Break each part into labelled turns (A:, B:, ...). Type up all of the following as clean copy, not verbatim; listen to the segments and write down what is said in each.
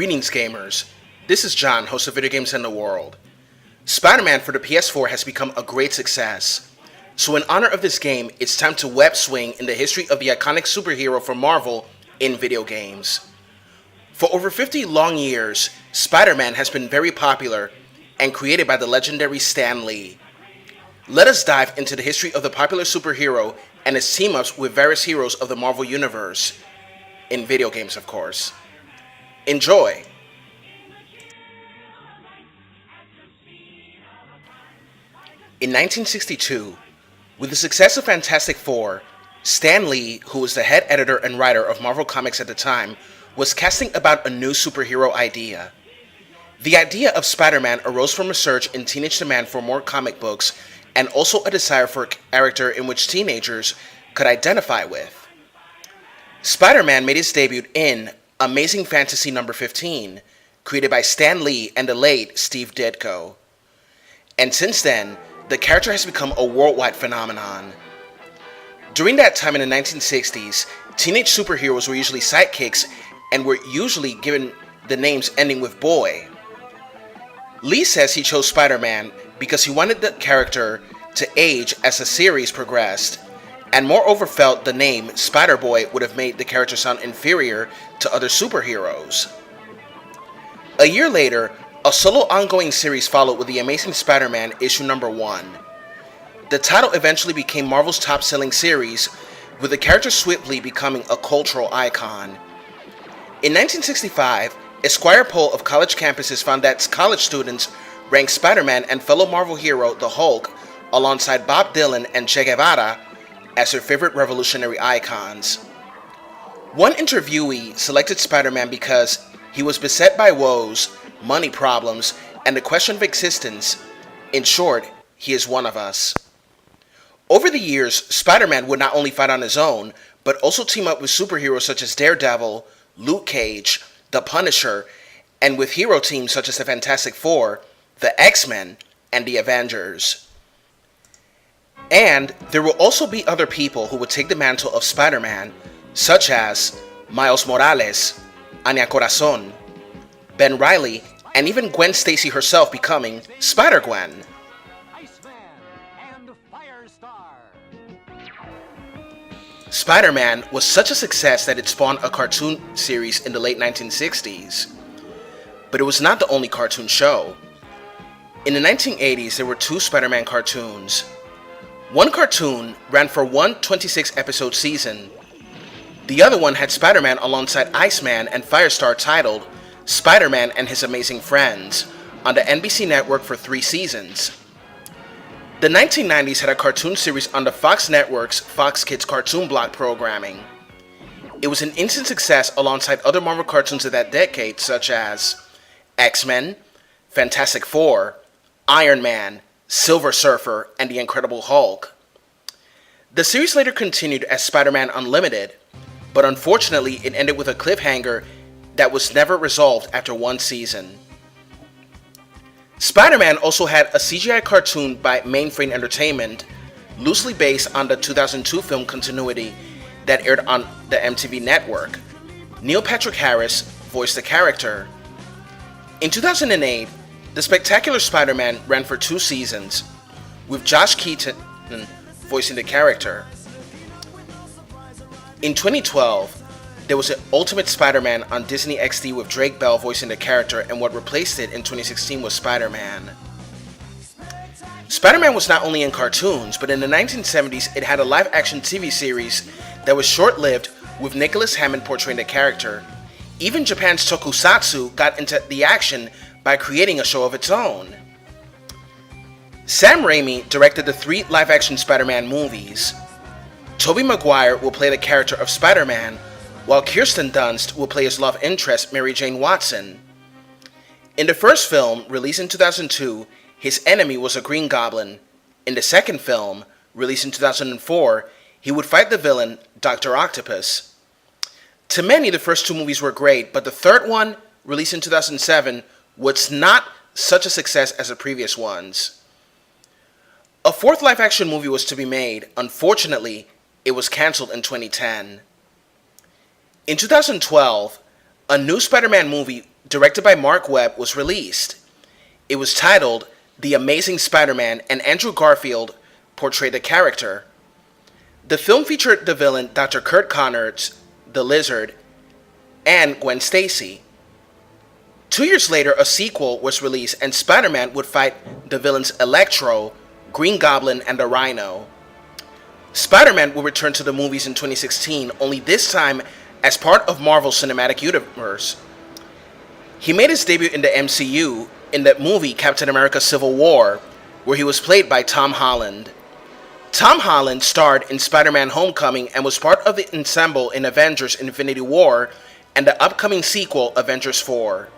A: Greetings gamers, this is John, host of Video Games in the World. Spider-Man for the PS4 has become a great success, so in honor of this game, it's time to web swing in the history of the iconic superhero from Marvel in video games. For over 50 long years, Spider-Man has been very popular and created by the legendary Stan Lee. Let us dive into the history of the popular superhero and its team-ups with various heroes of the Marvel Universe, in video games of course. Enjoy! In 1962, with the success of Fantastic Four, Stan Lee, who was the head editor and writer of Marvel Comics at the time, was casting about a new superhero idea. The idea of Spider-Man arose from a surge in teenage demand for more comic books and also a desire for a character in which teenagers could identify with. Spider-Man made his debut in Amazing Fantasy No. 15, created by Stan Lee and the late Steve Ditko. And since then, the character has become a worldwide phenomenon. During that time in the 1960s, teenage superheroes were usually sidekicks and were usually given the names ending with boy. Lee says he chose Spider-Man because he wanted the character to age as the series progressed, and moreover felt the name Spider-Boy would have made the character sound inferior to other superheroes. A year later, a solo ongoing series followed with The Amazing Spider-Man issue number 1. The title eventually became Marvel's top-selling series, with the character swiftly becoming a cultural icon. In 1965, Esquire poll of college campuses found that college students ranked Spider-Man and fellow Marvel hero the Hulk, alongside Bob Dylan and Che Guevara, as their favorite revolutionary icons. One interviewee selected Spider-Man because he was beset by woes, money problems, and the question of existence. In short, he is one of us. Over the years, Spider-Man would not only fight on his own, but also team up with superheroes such as Daredevil, Luke Cage, The Punisher, and with hero teams such as the Fantastic Four, the X-Men, and the Avengers. And there will also be other people who would take the mantle of Spider-Man, such as Miles Morales, Anya Corazon, Ben Reilly, and even Gwen Stacy herself becoming Spider-Gwen. Spider-Man was such a success that it spawned a cartoon series in the late 1960s. But it was not the only cartoon show. In the 1980s, there were 2 Spider-Man cartoons. One cartoon ran for one 26-episode season. The other one had Spider-Man alongside Iceman and Firestar titled Spider-Man and His Amazing Friends on the NBC network for 3 seasons. The 1990s had a cartoon series on the Fox Network's Fox Kids Cartoon Block programming. It was an instant success alongside other Marvel cartoons of that decade such as X-Men, Fantastic Four, Iron Man, Silver Surfer, and The Incredible Hulk. The series later continued as Spider-Man Unlimited, but unfortunately it ended with a cliffhanger that was never resolved after 1 season. Spider-Man also had a CGI cartoon by Mainframe Entertainment, loosely based on the 2002 film Continuity that aired on the MTV network. Neil Patrick Harris voiced the character. In 2008, The Spectacular Spider-Man ran for 2 seasons, with Josh Keaton voicing the character. In 2012, there was an Ultimate Spider-Man on Disney XD with Drake Bell voicing the character, and what replaced it in 2016 was Spider-Man. Spider-Man was not only in cartoons, but in the 1970s it had a live-action TV series that was short-lived with Nicholas Hammond portraying the character. Even Japan's Tokusatsu got into the action by creating a show of its own. Sam Raimi directed the 3 live-action Spider-Man movies. Tobey Maguire will play the character of Spider-Man, while Kirsten Dunst will play his love interest Mary Jane Watson. In the first film, released in 2002, his enemy was a Green Goblin. In the second film, released in 2004, he would fight the villain, Dr. Octopus. To many, the first 2 movies were great, but the third one, released in 2007, was not such a success as the previous ones. A 4th live-action movie was to be made. Unfortunately, it was cancelled in 2010. In 2012, a new Spider-Man movie directed by Mark Webb, was released. It was titled The Amazing Spider-Man, and Andrew Garfield portrayed the character. The film featured the villain Dr. Kurt Connors, the Lizard, and Gwen Stacy. 2 years later, a sequel was released, and Spider-Man would fight the villains Electro, Green Goblin, and the Rhino. Spider-Man would return to the movies in 2016, only this time as part of Marvel's Cinematic Universe. He made his debut in the MCU in the movie Captain America Civil War, where he was played by Tom Holland. Tom Holland starred in Spider-Man Homecoming and was part of the ensemble in Avengers Infinity War and the upcoming sequel Avengers 4.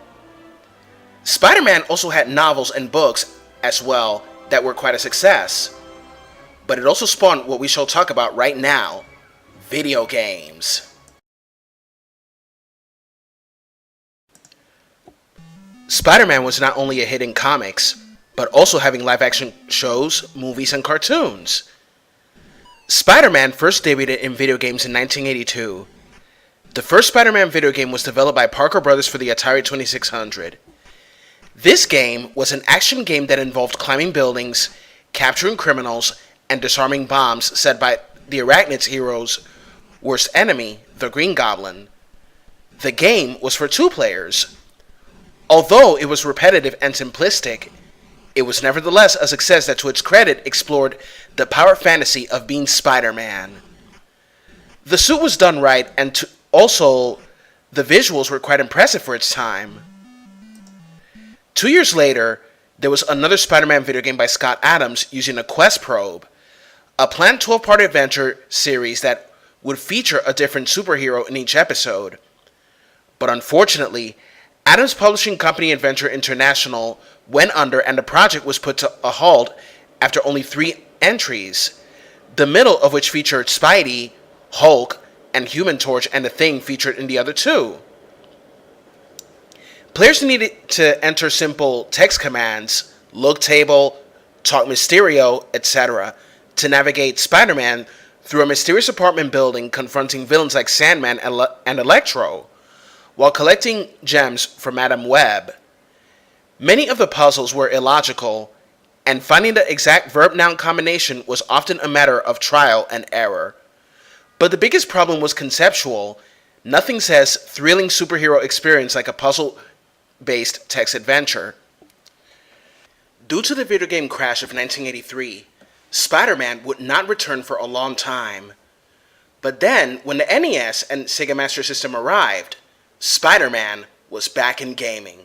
A: Spider-Man also had novels and books as well that were quite a success. But it also spawned what we shall talk about right now, video games. Spider-Man was not only a hit in comics, but also having live-action shows, movies, and cartoons. Spider-Man first debuted in video games in 1982. The first Spider-Man video game was developed by Parker Brothers for the Atari 2600. This game was an action game that involved climbing buildings, capturing criminals, and disarming bombs set by the Arachnid's hero's worst enemy, the Green Goblin. The game was for 2 players. Although it was repetitive and simplistic, it was nevertheless a success that, to its credit, explored the power fantasy of being Spider-Man. The suit was done right, and also the visuals were quite impressive for its time. 2 years later, there was another Spider-Man video game by Scott Adams using a Quest probe, a planned 12-part adventure series that would feature a different superhero in each episode. But unfortunately, Adams' publishing company Adventure International went under, and the project was put to a halt after only 3 entries, the middle of which featured Spidey, Hulk, and Human Torch, and the Thing featured in the other 2. Players needed to enter simple text commands, look table, talk Mysterio, etc., to navigate Spider-Man through a mysterious apartment building, confronting villains like Sandman and Electro, while collecting gems from Madam Web. Many of the puzzles were illogical, and finding the exact verb-noun combination was often a matter of trial and error. But the biggest problem was conceptual. Nothing says thrilling superhero experience like a puzzle-based text adventure. Due to the video game crash of 1983, Spider-Man would not return for a long time. But then, when the NES and Sega Master System arrived, Spider-Man was back in gaming.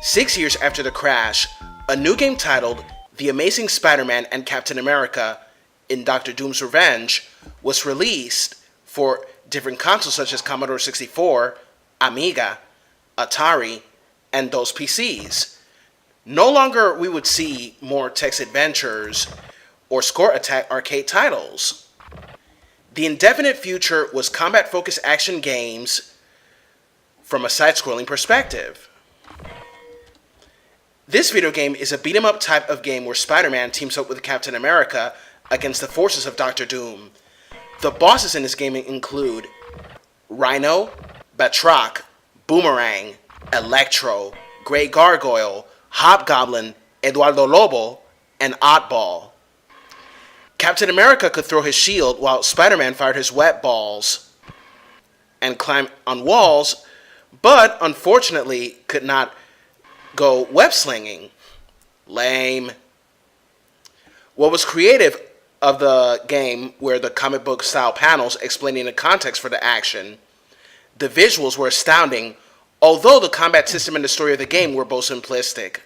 A: 6 years after the crash, a new game titled The Amazing Spider-Man and Captain America in Dr. Doom's Revenge was released for different consoles such as Commodore 64, Amiga, Atari, and DOS PCs. No longer we would see more text adventures or score attack arcade titles. The indefinite future was combat-focused action games from a side-scrolling perspective. This video game is a beat-em-up type of game where Spider-Man teams up with Captain America against the forces of Dr. Doom. The bosses in this game include Rhino, Batroc, Boomerang, Electro, Grey Gargoyle, Hobgoblin, Eduardo Lobo, and Oddball. Captain America could throw his shield while Spider-Man fired his web balls and climbed on walls, but unfortunately could not go web slinging. Lame. What was creative of the game were the comic book style panels explaining the context for the action. The visuals were astounding, although the combat system and the story of the game were both simplistic.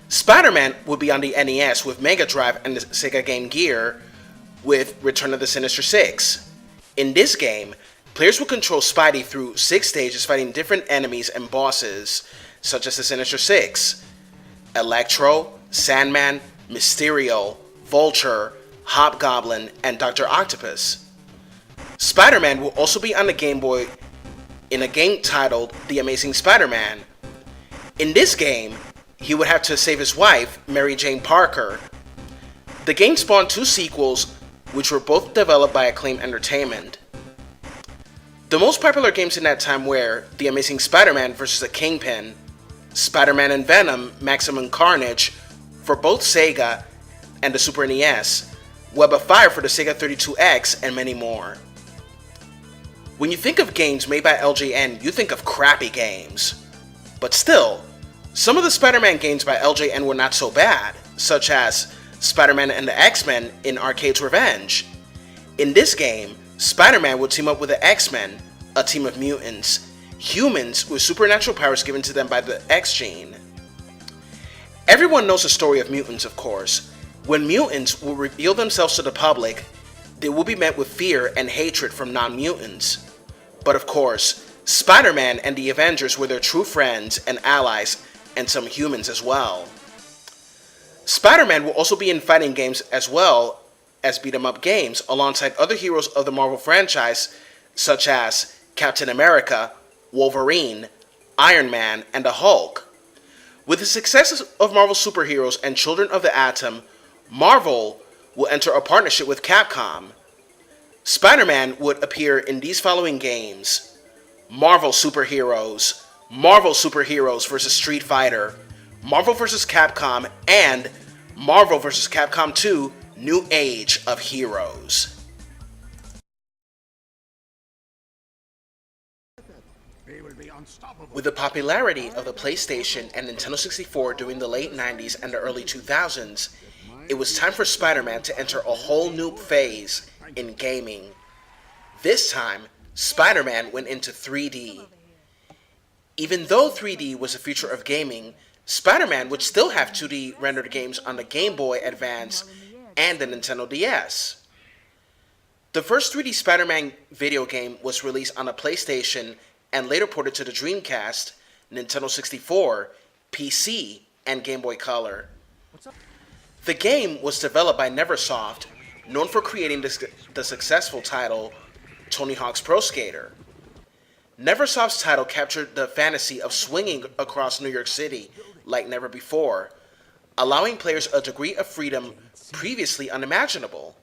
A: Spider-Man would be on the NES with Mega Drive and the Sega Game Gear with Return of the Sinister Six. In this game, players would control Spidey through 6 stages fighting different enemies and bosses, such as the Sinister Six, Electro, Sandman, Mysterio, Vulture, Hobgoblin, and Dr. Octopus. Spider-Man will also be on the Game Boy in a game titled The Amazing Spider-Man. In this game, he would have to save his wife, Mary Jane Parker. The game spawned 2 sequels, which were both developed by Acclaim Entertainment. The most popular games in that time were The Amazing Spider-Man vs. the Kingpin, Spider-Man and Venom Maximum Carnage for both Sega and the Super NES, Web of Fire for the Sega 32X, and many more. When you think of games made by LJN, you think of crappy games. But still, some of the Spider-Man games by LJN were not so bad, such as Spider-Man and the X-Men in Arcade's Revenge. In this game, Spider-Man would team up with the X-Men, a team of mutants, humans with supernatural powers given to them by the X gene. Everyone knows the story of mutants, of course. When mutants will reveal themselves to the public, they will be met with fear and hatred from non-mutants. But of course, Spider-Man and the Avengers were their true friends and allies, and some humans as well. Spider-Man will also be in fighting games as well as beat-em-up games alongside other heroes of the Marvel franchise such as Captain America, Wolverine, Iron Man, and the Hulk. With the success of Marvel superheroes and Children of the Atom, Marvel will enter a partnership with Capcom. Spider-Man would appear in these following games: Marvel Superheroes vs. Street Fighter, Marvel vs. Capcom, and Marvel vs. Capcom 2 New Age of Heroes. With the popularity of the PlayStation and Nintendo 64 during the late 90s and the early 2000s, it was time for Spider-Man to enter a whole new phase in gaming. This time, Spider-Man went into 3D. Even though 3D was a feature of gaming, Spider-Man would still have 2D rendered games on the Game Boy Advance and the Nintendo DS. The first 3D Spider-Man video game was released on the PlayStation and later ported to the Dreamcast, Nintendo 64, PC, and Game Boy Color. The game was developed by Neversoft, known for creating the successful title Tony Hawk's Pro Skater. Neversoft's title captured the fantasy of swinging across New York City like never before, allowing players a degree of freedom previously unimaginable.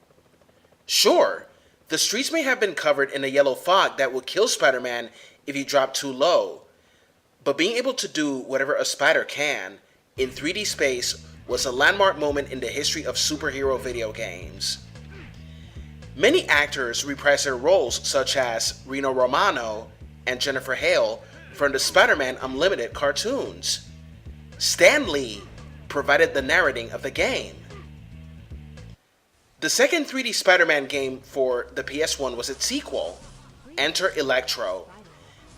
A: Sure, the streets may have been covered in a yellow fog that would kill Spider-Man if he dropped too low, but being able to do whatever a spider can in 3D space was a landmark moment in the history of superhero video games. Many actors reprised their roles, such as Rino Romano and Jennifer Hale from the Spider-Man Unlimited cartoons. Stan Lee provided the narrating of the game. The second 3D Spider-Man game for the PS1 was its sequel, Enter Electro.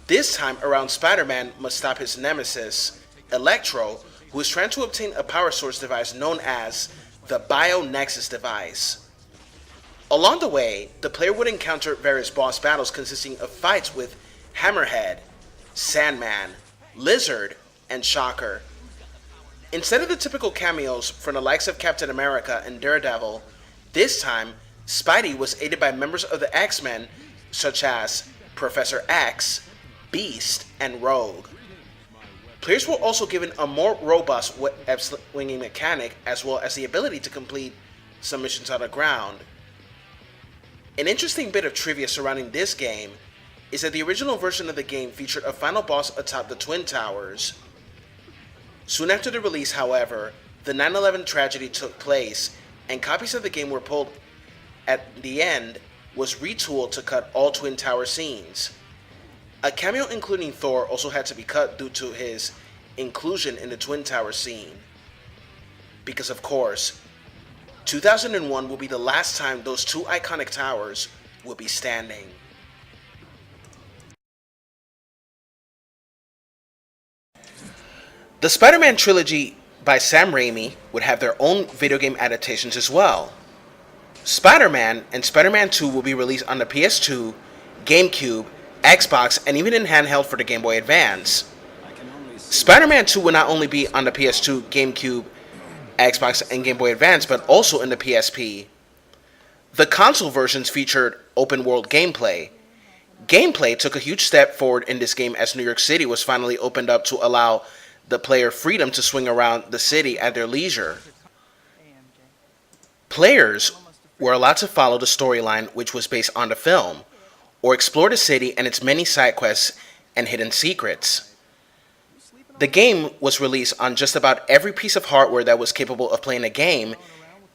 A: This time around, Spider-Man must stop his nemesis, Electro, who is trying to obtain a power source device known as the Bio-Nexus device. Along the way, the player would encounter various boss battles consisting of fights with Hammerhead, Sandman, Lizard, and Shocker. Instead of the typical cameos from the likes of Captain America and Daredevil, this time, Spidey was aided by members of the X-Men such as Professor X, Beast, and Rogue. Players were also given a more robust web swinging mechanic as well as the ability to complete some missions on the ground. An interesting bit of trivia surrounding this game is that the original version of the game featured a final boss atop the Twin Towers. Soon after the release, however, the 9/11 tragedy took place and copies of the game were pulled at the end was retooled to cut all Twin Tower scenes. A cameo including Thor also had to be cut due to his inclusion in the Twin Tower scene. Because of course, 2001 will be the last time those two iconic towers will be standing. The Spider-Man trilogy by Sam Raimi would have their own video game adaptations as well. Spider-Man and Spider-Man 2 will be released on the PS2, GameCube, Xbox, and even in handheld for the Game Boy Advance. Spider-Man 2 will not only be on the PS2, GameCube, Xbox, and Game Boy Advance, but also in the PSP. The console versions featured open-world gameplay. Gameplay took a huge step forward in this game as New York City was finally opened up to allow the player freedom to swing around the city at their leisure. Players were allowed to follow the storyline which was based on the film, or explore the city and its many side quests and hidden secrets. The game was released on just about every piece of hardware that was capable of playing a game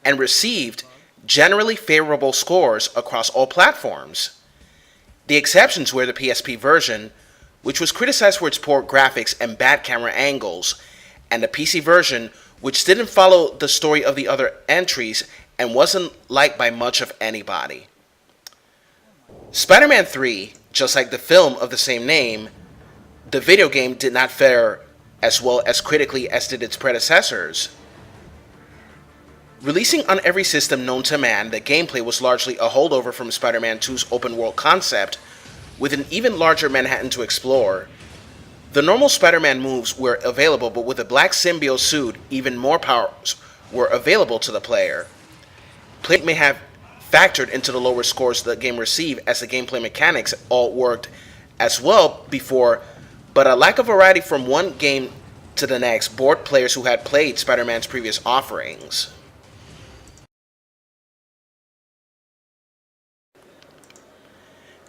A: and received generally favorable scores across all platforms. The exceptions were the PSP version, which was criticized for its poor graphics and bad camera angles, and the PC version, which didn't follow the story of the other entries and wasn't liked by much of anybody. Spider-Man 3, just like the film of the same name, the video game did not fare as well as critically as did its predecessors. Releasing on every system known to man, the gameplay was largely a holdover from Spider-Man 2's open-world concept, with an even larger Manhattan to explore. The normal Spider-Man moves were available, but with a black symbiote suit, even more powers were available to the player. Play may have factored into the lower scores the game received, as the gameplay mechanics all worked as well before, but a lack of variety from one game to the next bored players who had played Spider-Man's previous offerings.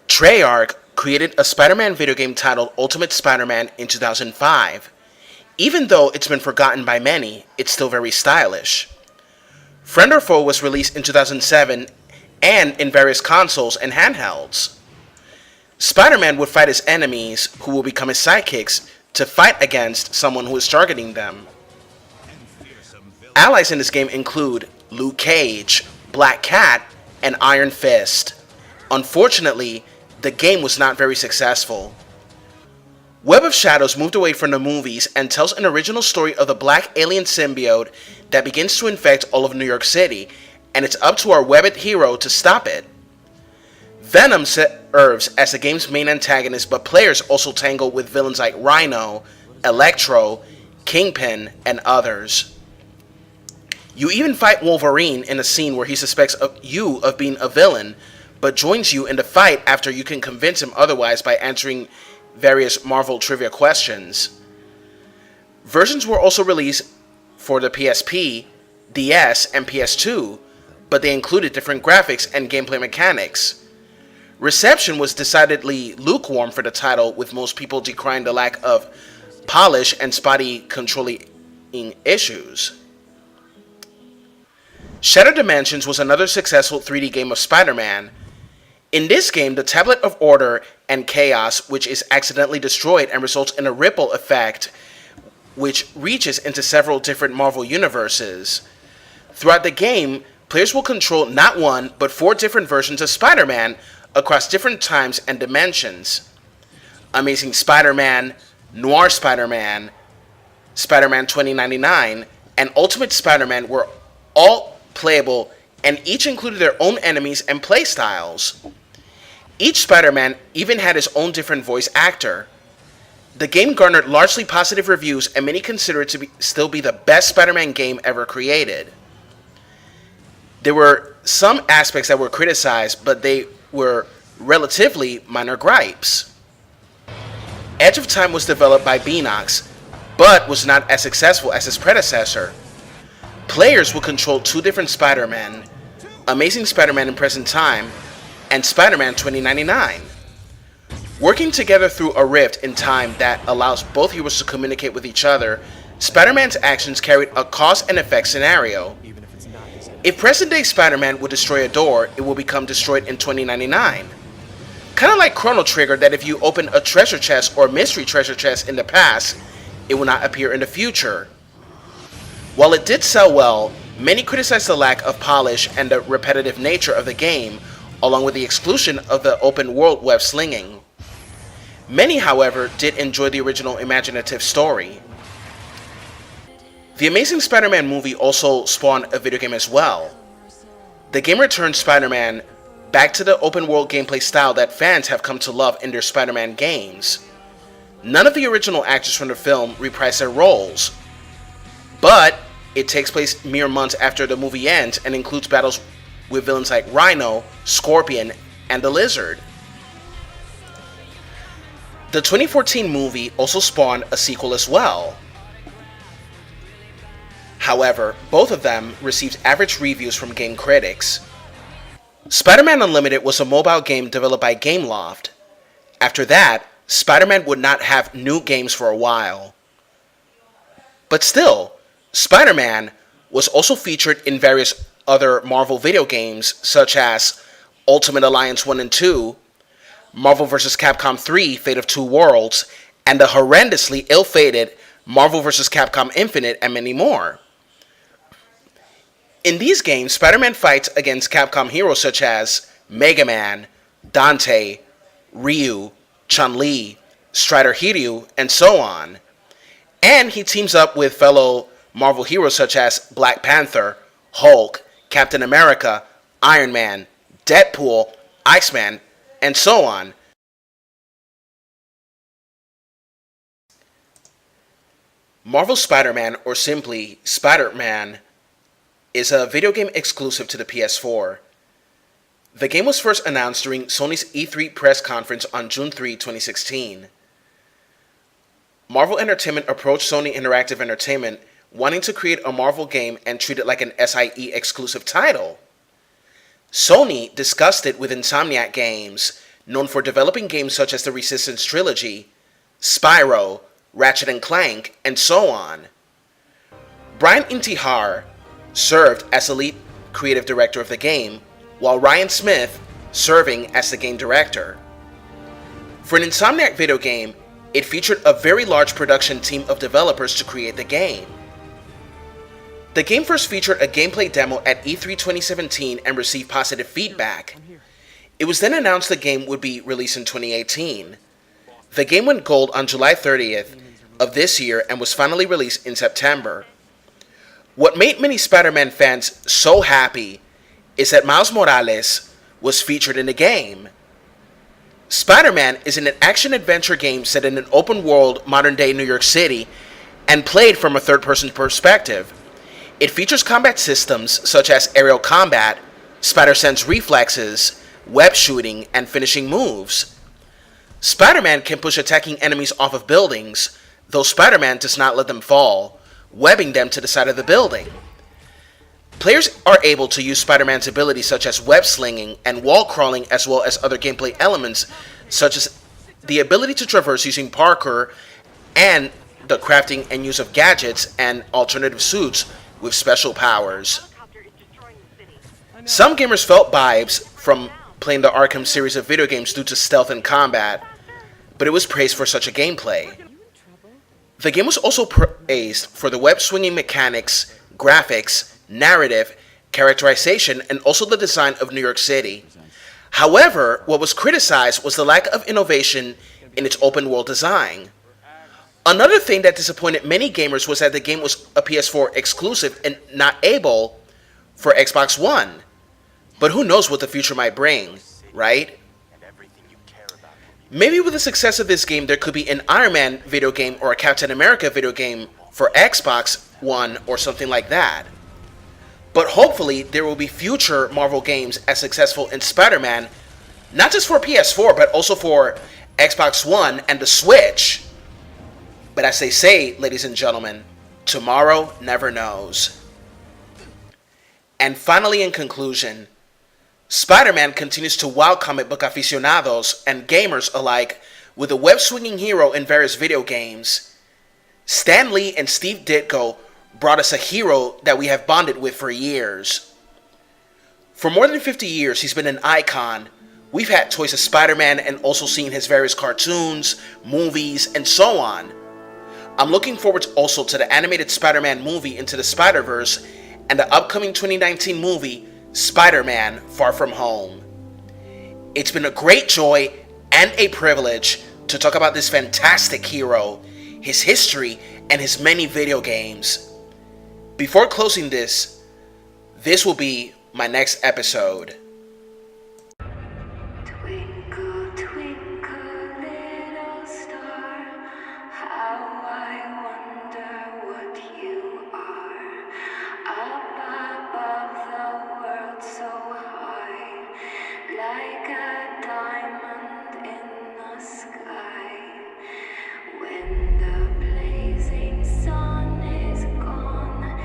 A: Treyarch created a Spider-Man video game titled Ultimate Spider-Man in 2005. Even though it's been forgotten by many, it's still very stylish. Friend or Foe was released in 2007 and in various consoles and handhelds. Spider-Man would fight his enemies, who will become his sidekicks, to fight against someone who is targeting them. Allies in this game include Luke Cage, Black Cat, and Iron Fist. Unfortunately, the game was not very successful. Web of Shadows moved away from the movies and tells an original story of the black alien symbiote that begins to infect all of New York City, and it's up to our webbed hero to stop it. Venom serves as the game's main antagonist, but players also tangle with villains like Rhino, Electro, Kingpin, and others. You even fight Wolverine in a scene where he suspects you of being a villain, but joins you in the fight after you can convince him otherwise by answering various Marvel trivia questions. Versions were also released for the PSP, DS, and PS2, but they included different graphics and gameplay mechanics. Reception was decidedly lukewarm for the title, with most people decrying the lack of polish and spotty controlling issues. Shattered Dimensions was another successful 3D game of Spider-Man. In this game, the Tablet of Order and Chaos, which is accidentally destroyed and results in a ripple effect, which reaches into several different Marvel universes. Throughout the game, players will control not one, but 4 different versions of Spider-Man across different times and dimensions. Amazing Spider-Man, Noir Spider-Man, Spider-Man 2099, and Ultimate Spider-Man were all playable, and each included their own enemies and playstyles. Each Spider-Man even had his own different voice actor. The game garnered largely positive reviews, and many consider it to still be the best Spider-Man game ever created. There were some aspects that were criticized, but they were relatively minor gripes. Edge of Time was developed by Beanox, but was not as successful as its predecessor. Players will control 2 different Spider-Men, Amazing Spider-Man in Present Time, and Spider-Man 2099. Working together through a rift in time that allows both heroes to communicate with each other, Spider-Man's actions carried a cause and effect scenario. If present-day Spider-Man would destroy a door, it will become destroyed in 2099. Kind of like Chrono Trigger, that if you open a treasure chest or mystery treasure chest in the past, it will not appear in the future. While it did sell well, many criticized the lack of polish and the repetitive nature of the game, along with the exclusion of the open-world web slinging. Many, however, did enjoy the original imaginative story. The Amazing Spider-Man movie also spawned a video game as well. The game returned Spider-Man back to the open-world gameplay style that fans have come to love in their Spider-Man games. None of the original actors from the film reprised their roles, but it takes place mere months after the movie ends and includes battles with villains like Rhino, Scorpion, and the Lizard. The 2014 movie also spawned a sequel as well. However, both of them received average reviews from game critics. Spider-Man Unlimited was a mobile game developed by Gameloft. After that, Spider-Man would not have new games for a while. But still, Spider-Man was also featured in various other Marvel video games such as Ultimate Alliance 1 and 2, Marvel vs. Capcom 3 Fate of Two Worlds, and the horrendously ill-fated Marvel vs. Capcom Infinite, and many more. In these games, Spider-Man fights against Capcom heroes such as Mega Man, Dante, Ryu, Chun-Li, Strider Hiryu, and so on. And he teams up with fellow Marvel heroes such as Black Panther, Hulk, Captain America, Iron Man, Deadpool, Iceman, and so on. Marvel Spider-Man, or simply Spider-Man, is a video game exclusive to the PS4. The game was first announced during Sony's E3 press conference on June 3, 2016. Marvel Entertainment approached Sony Interactive Entertainment wanting to create a Marvel game and treat it like an SIE exclusive title. Sony discussed it with Insomniac Games, known for developing games such as the Resistance Trilogy, Spyro, Ratchet and Clank, and so on. Brian Intihar served as the lead creative director of the game, while Ryan Smith serving as the game director. For an Insomniac video game, it featured a very large production team of developers to create the game. The game first featured a gameplay demo at E3 2017 and received positive feedback. It was then announced the game would be released in 2018. The game went gold on July 30th of this year and was finally released in September. What made many Spider-Man fans so happy is that Miles Morales was featured in the game. Spider-Man is an action-adventure game set in an open-world, modern-day New York City and played from a third-person perspective. It features combat systems such as aerial combat, Spider-Sense reflexes, web shooting, and finishing moves. Spider-Man can push attacking enemies off of buildings, though Spider-Man does not let them fall, webbing them to the side of the building. Players are able to use Spider-Man's abilities such as web slinging and wall crawling, as well as other gameplay elements such as the ability to traverse using parkour and the crafting and use of gadgets and alternative suits with special powers. Some gamers felt vibes from playing the Arkham series of video games due to stealth and combat, but it was praised for such a gameplay. The game was also praised for the web-swinging mechanics, graphics, narrative, characterization, and also the design of New York City. However, what was criticized was the lack of innovation in its open-world design. Another thing that disappointed many gamers was that the game was a PS4 exclusive and not able for Xbox One. But who knows what the future might bring, right? Maybe with the success of this game, there could be an Iron Man video game or a Captain America video game for Xbox One or something like that. But hopefully, there will be future Marvel games as successful in Spider-Man, not just for PS4, but also for Xbox One and the Switch. But as they say, ladies and gentlemen, tomorrow never knows. And finally, in conclusion, Spider-Man continues to wow comic book aficionados and gamers alike with a web-swinging hero in various video games. Stan Lee and Steve Ditko brought us a hero that we have bonded with for years. For more than 50 years, he's been an icon. We've had toys of Spider-Man and also seen his various cartoons, movies, and so on. I'm looking forward also to the animated Spider-Man movie Into the Spider-Verse and the upcoming 2019 movie Spider-Man Far From Home. It's been a great joy and a privilege to talk about this fantastic hero, his history, and his many video games. Before closing this will be my next episode.
B: Twinkle, twinkle, little star, how I wonder what you are. Up above the world so high, like a diamond in the sky. When the blazing sun is gone,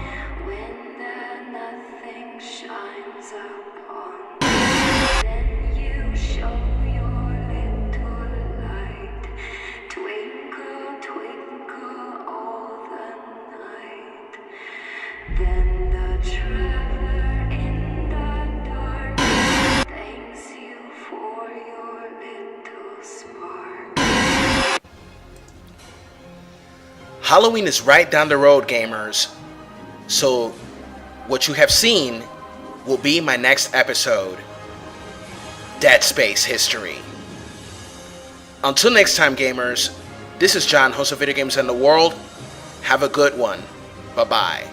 B: when the nothing shines upon
A: Halloween is right down the road, gamers. So, what you have seen will be my next episode, Dead Space History. Until next time, gamers, this is John, host of Video Games and the World. Have a good one. Bye-bye.